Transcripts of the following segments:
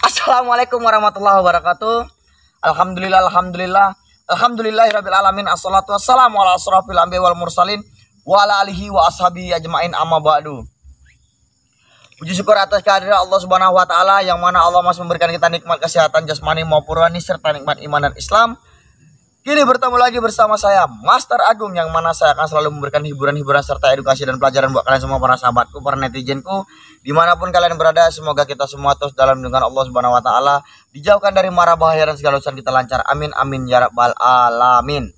Assalamualaikum warahmatullahi wabarakatuh. Alhamdulillahirabbil alamin. Assalatu wassalamu ala asrofil anbiya wal mursalin wa ala alihi wa ashabihi ajmain, amma ba'du. Puji syukur atas kehadiran Allah Subhanahu wa taala yang mana Allah masih memberikan kita nikmat kesehatan jasmani maupun rohani serta nikmat iman dan Islam. Kini bertemu lagi bersama saya Master Agung, yang mana saya akan selalu memberikan hiburan-hiburan serta edukasi dan pelajaran buat kalian semua, para sahabatku, para netizenku, dimanapun kalian berada. Semoga kita semua terus dalam lindungan Allah Subhanahu wa taala, dijauhkan dari mara bahaya dan segala urusan kita lancar, amin amin ya rabbal alamin.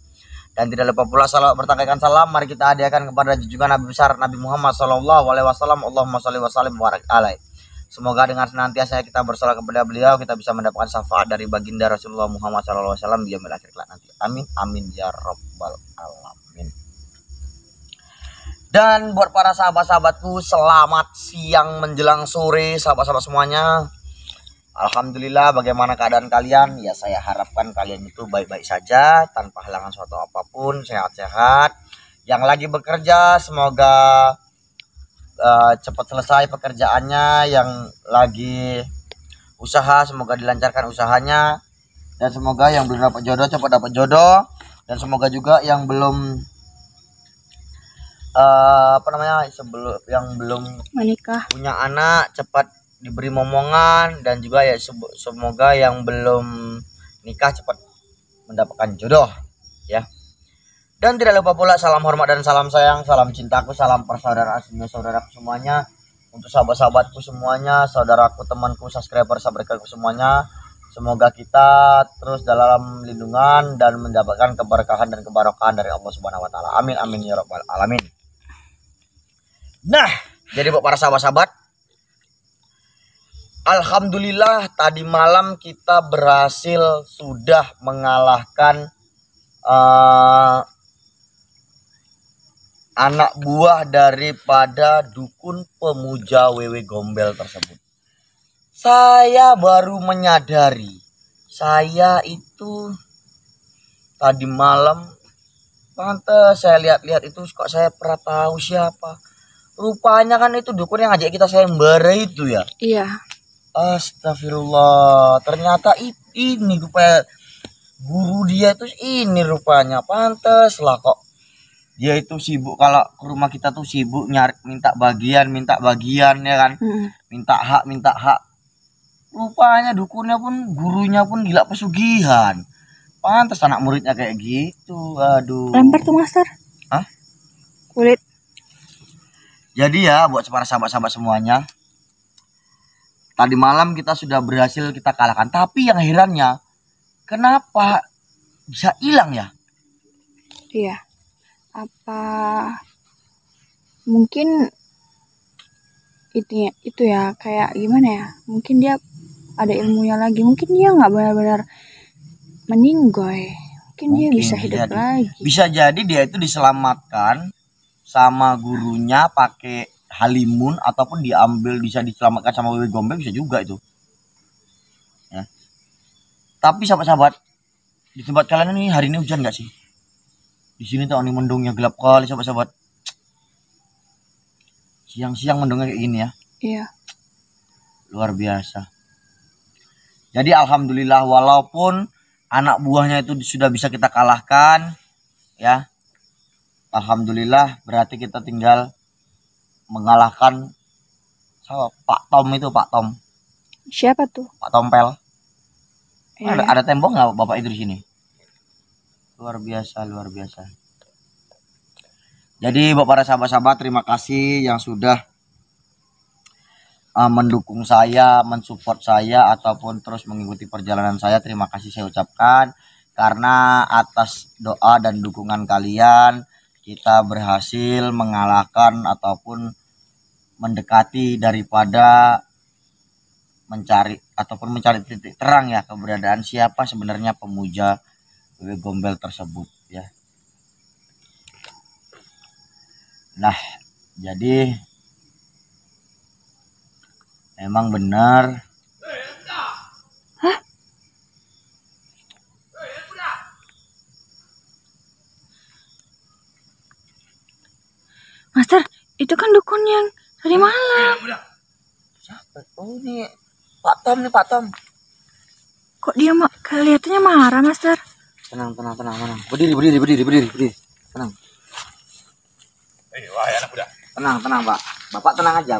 Dan tidak lupa pula salam bertangkaikan salam mari kita hadiahkan kepada junjungan Nabi besar Nabi Muhammad sallallahu alaihi wasallam. Allahumma shalli wa sallim wa barik alaihi. Semoga dengan senantiasa kita bersolawat kepada beliau, kita bisa mendapatkan syafaat dari baginda Rasulullah Muhammad sallallahu alaihi wasallam di yaumil akhir kelak nanti. Amin amin ya rabbal alamin. Dan buat para sahabat-sahabatku, selamat siang menjelang sore sahabat-sahabat semuanya. Alhamdulillah, bagaimana keadaan kalian? Ya, saya harapkan kalian itu baik-baik saja, tanpa halangan suatu apapun, sehat-sehat. Yang lagi bekerja semoga cepat selesai pekerjaannya. Yang lagi usaha semoga dilancarkan usahanya. Dan semoga yang belum dapat jodoh cepat dapat jodoh. Dan semoga juga yang belum yang belum menikah, punya anak cepat diberi momongan. Dan juga ya semoga yang belum nikah cepat mendapatkan jodoh ya. Dan tidak lupa pula salam hormat dan salam sayang, salam cintaku, salam persaudaraan saudaraku semuanya, untuk sahabat-sahabatku semuanya, saudaraku, temanku, subscriberku semuanya. Semoga kita terus dalam lindungan dan mendapatkan keberkahan dan kebarokahan dari Allah Subhanahu wa taala. Amin amin ya rabbal alamin. Nah, jadi buat para sahabat-sahabat, alhamdulillah tadi malam kita berhasil sudah mengalahkan anak buah daripada dukun pemuja Wewe Gombel tersebut. Saya baru menyadari, saya itu tadi malam, pantes saya lihat-lihat itu kok saya pernah tahu siapa. Rupanya kan itu dukun yang ngajak kita sayembara itu ya. iya. Astagfirullah, ternyata ini rupanya guru dia itu ini rupanya. Pantes lah kok dia itu sibuk, kalau ke rumah kita tuh sibuk nyari minta bagian ya kan. Minta hak. Rupanya dukunnya pun, gurunya pun gila pesugihan. Pantes anak muridnya kayak gitu. Aduh. Lempar tuh Master. Hah? Kulit. Jadi ya buat para sahabat-sahabat semuanya, tadi malam kita sudah berhasil kita kalahkan. Tapi yang herannya, kenapa bisa hilang ya? Iya. Apa mungkin itu ya, kayak gimana ya? Mungkin dia ada ilmunya lagi. Mungkin dia nggak benar-benar meninggoy. Mungkin dia bisa hidup lagi. Bisa jadi dia itu diselamatkan sama gurunya pakai halimun, ataupun diambil bisa diselamatkan sama Wewe Gombel, bisa juga itu. Ya. Tapi sahabat-sahabat, di tempat kalian ini hari ini hujan nggak sih? Di sini tuh angin mendungnya gelap kali sahabat-sahabat. Siang-siang mendungnya kayak gini ya. Iya. Luar biasa. Jadi alhamdulillah, walaupun anak buahnya itu sudah bisa kita kalahkan ya. Alhamdulillah, berarti kita tinggal mengalahkan Pak Tom itu, Pak Tom. Siapa tuh? Pak Tompel. Ya, Ada tembok nggak bapak itu di sini? Luar biasa, luar biasa. Jadi buat para sahabat-sahabat, terima kasih yang sudah mendukung saya, mensupport saya, ataupun terus mengikuti perjalanan saya. Terima kasih saya ucapkan, karena atas doa dan dukungan kalian kita berhasil mengalahkan ataupun mendekati daripada mencari titik terang ya keberadaan siapa sebenarnya pemuja Wewe Gombel tersebut ya. Nah, jadi emang benar. Hah? Master, itu kan dukun yang tadi malam. Siapa? Oh, ini Pak Tom nih, Pak Tom. Kok dia kelihatannya marah, Master? Tenang. Berdiri. Tenang. Wahai anak muda. Tenang, Pak. Bapak tenang aja.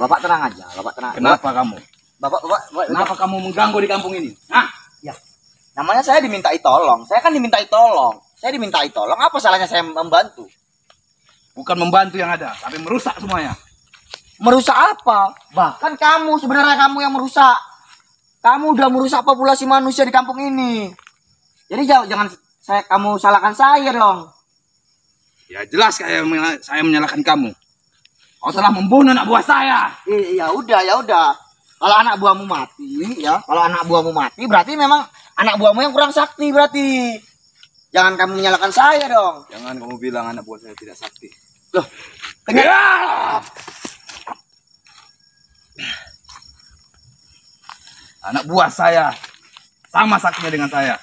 Kenapa kamu? Bapak, Kenapa kamu mengganggu di kampung ini? Hah? ya. Namanya saya dimintai tolong. Saya kan dimintai tolong. Apa salahnya saya membantu? Bukan membantu yang ada, tapi merusak semuanya. Merusak apa? Bahkan sebenarnya kamu yang merusak. Kamu udah merusak populasi manusia di kampung ini. Jadi jangan kamu salahkan saya dong. Ya jelas saya menyalahkan kamu. Kau telah membunuh anak buah saya. Ya udah. Kalau anak buahmu mati, berarti memang anak buahmu yang kurang sakti berarti. Jangan kamu menyalahkan saya dong. Jangan kamu bilang anak buah saya tidak sakti. Loh, Anak buah saya sama saktinya dengan saya.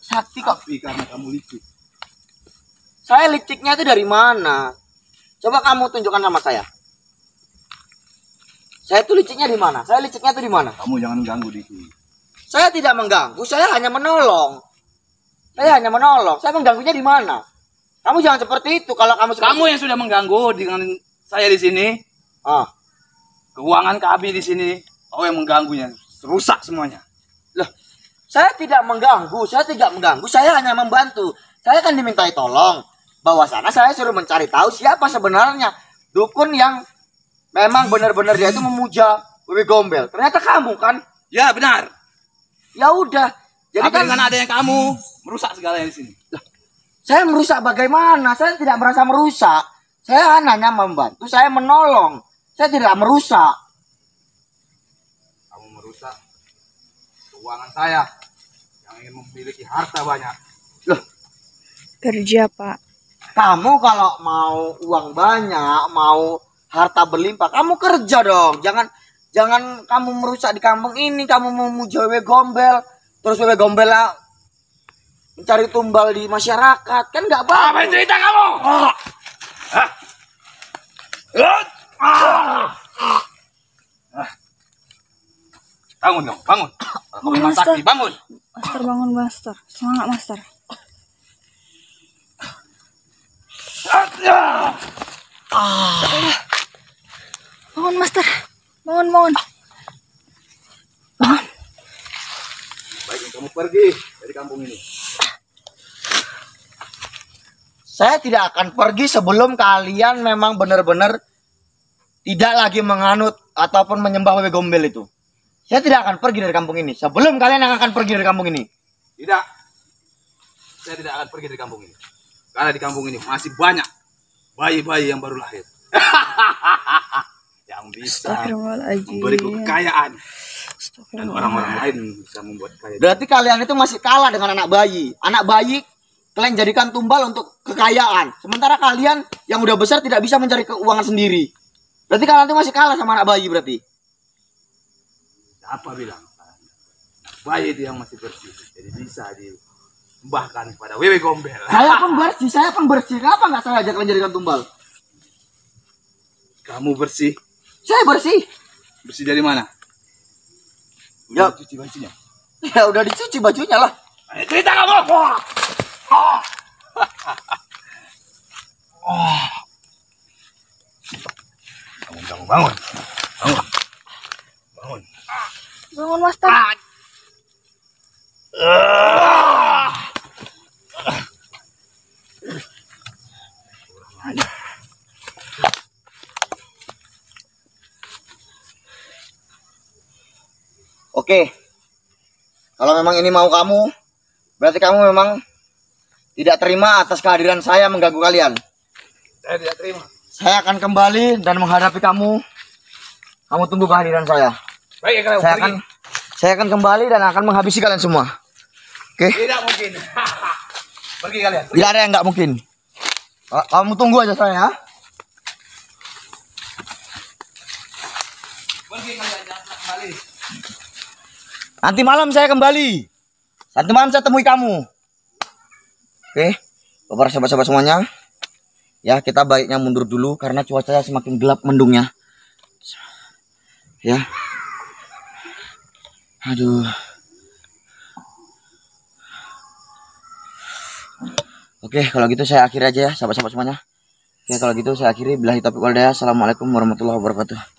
sakti kok. Tapi karena kamu licik. Saya liciknya itu dari mana? Coba kamu tunjukkan sama saya. Saya itu liciknya di mana? Kamu jangan ganggu di sini. Saya tidak mengganggu, saya hanya menolong. Saya mengganggunya di mana? Kamu jangan seperti itu. Kalau Kamu yang sudah mengganggu dengan saya di sini. Keuangan kami di sini. Kau yang mengganggunya. Rusak semuanya. Loh, saya tidak mengganggu. Saya hanya membantu. Saya kan dimintai tolong. Bahwa sana saya suruh mencari tahu siapa sebenarnya dukun yang memang benar-benar dia itu memuja Wewe Gombel. Ternyata kamu kan? Ya benar. Ya udah. Jadi Tapi kan dengan adanya kamu merusak segalanya di sini. saya merusak bagaimana? Saya tidak merasa merusak. Saya hanya membantu, saya menolong. Saya tidak merusak. Kamu merusak keuangan saya yang ingin memiliki harta banyak. Loh, Kerja, Pak. kamu kalau mau uang banyak, mau harta berlimpah, kamu kerja dong. Jangan kamu merusak di kampung ini. Kamu memuja Wewe Gombel, terus Wewe Gombel mencari tumbal di masyarakat, kan nggak bagus. Apa cerita kamu? Bangun dong, bangun. Kau memang Master. sakti, bangun. Master, bangun, Master. Semangat, Master. Bangun, Master. Bangun. Baik, kamu pergi dari kampung ini. Saya tidak akan pergi sebelum kalian memang benar-benar tidak lagi menganut ataupun menyembah Wewe Gombel itu. Saya tidak akan pergi dari kampung ini sebelum kalian yang akan pergi dari kampung ini. Tidak. Saya tidak akan pergi dari kampung ini. Karena di kampung ini masih banyak bayi-bayi yang baru lahir. Yang bisa memberiku kekayaan. Dan orang-orang lain bisa membuat kaya. Berarti kalian itu masih kalah dengan anak bayi. Anak bayi kalian jadikan tumbal untuk kekayaan. Sementara kalian yang udah besar tidak bisa mencari keuangan sendiri. Berarti kalian itu masih kalah sama anak bayi berarti. Apa bilang? Bayi itu yang masih bersih. Jadi bisa disembahkan kepada Wewe Gombel. Saya pun bersih. Kenapa nggak saya ajak kalian jadikan tumbal? Kamu bersih? Saya bersih. Bersih dari mana? Ya. Udah cuci bajunya? Ya udah dicuci bajunya lah. Ayo cerita kamu. Bangun. Bangun. Bangun, Master. Oke. Kalau memang ini mau kamu, berarti kamu memang tidak terima atas kehadiran saya mengganggu kalian. Saya tidak terima. Saya akan kembali dan menghadapi kamu. Kamu tunggu kehadiran saya. Baik, kalau Saya akan kembali dan akan menghabisi kalian semua. Oke? tidak mungkin. Pergi kalian. Pergi. Tidak ada yang nggak mungkin. Kamu tunggu aja saya. Ya? Pergi kalian, jangan kembali. Nanti malam saya kembali. Nanti malam saya temui kamu. Oke, para sahabat-sahabat semuanya. Ya, kita baiknya mundur dulu karena cuacanya semakin gelap mendungnya. Ya. Aduh. Oke, kalau gitu saya akhiri aja ya, sahabat-sahabat semuanya. Oke, kalau gitu saya akhiri. Billahi taufiq wal hidayah. Assalamualaikum warahmatullahi wabarakatuh.